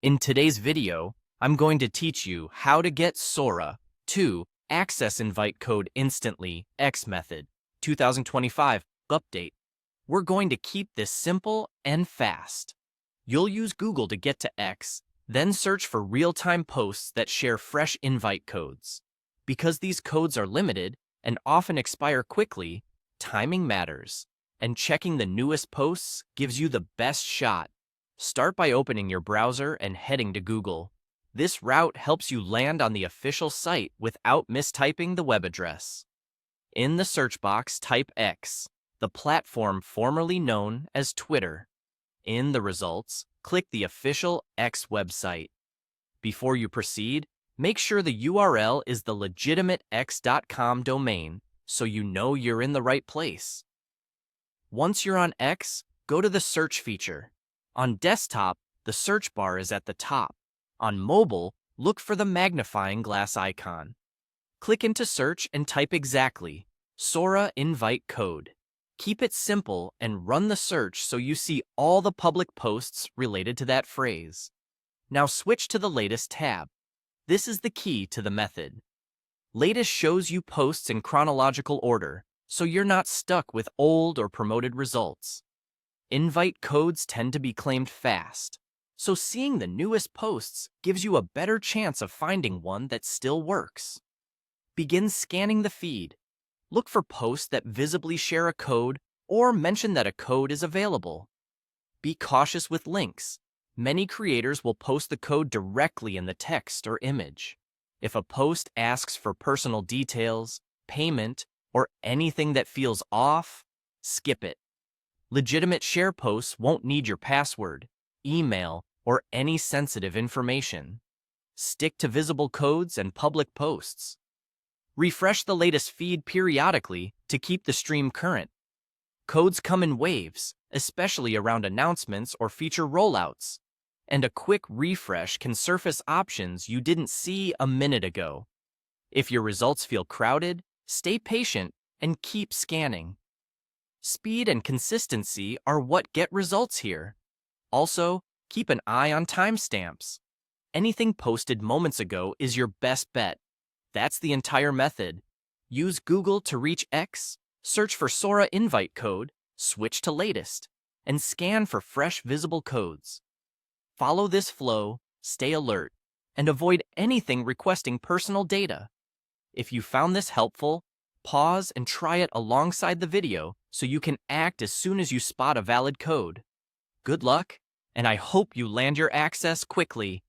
In today's video, I'm going to teach you how to get Sora to access invite code instantly X method 2025 update. We're going to keep this simple and fast. You'll use Google to get to X, then search for real-time posts that share fresh invite codes. Because these codes are limited and often expire quickly, timing matters, and checking the newest posts gives you the best shot. Start by opening your browser and heading to Google. This route helps you land on the official site without mistyping the web address. In the search box, type X, the platform formerly known as Twitter. In the results, click the official X website. Before you proceed, make sure the URL is the legitimate x.com domain so you know you're in the right place. Once you're on X, go to the search feature. On desktop, the search bar is at the top. On mobile, look for the magnifying glass icon. Click into search and type exactly Sora invite code. Keep it simple and run the search so you see all the public posts related to that phrase. Now switch to the latest tab. This is the key to the method. Latest shows you posts in chronological order, so you're not stuck with old or promoted results. Invite codes tend to be claimed fast, so seeing the newest posts gives you a better chance of finding one that still works. Begin scanning the feed. Look for posts that visibly share a code or mention that a code is available. Be cautious with links. Many creators will post the code directly in the text or image. If a post asks for personal details, payment, or anything that feels off, skip it. Legitimate share posts won't need your password, email, or any sensitive information. Stick to visible codes and public posts. Refresh the latest feed periodically to keep the stream current. Codes come in waves, especially around announcements or feature rollouts, and a quick refresh can surface options you didn't see a minute ago. If your results feel crowded, stay patient and keep scanning. Speed and consistency are what get results here. Also, keep an eye on timestamps. Anything posted moments ago is your best bet. That's the entire method. Use Google to reach X, search for Sora invite code, switch to latest, and scan for fresh visible codes. Follow this flow, stay alert, and avoid anything requesting personal data. If you found this helpful, pause and try it alongside the video so you can act as soon as you spot a valid code. Good luck, and I hope you land your access quickly.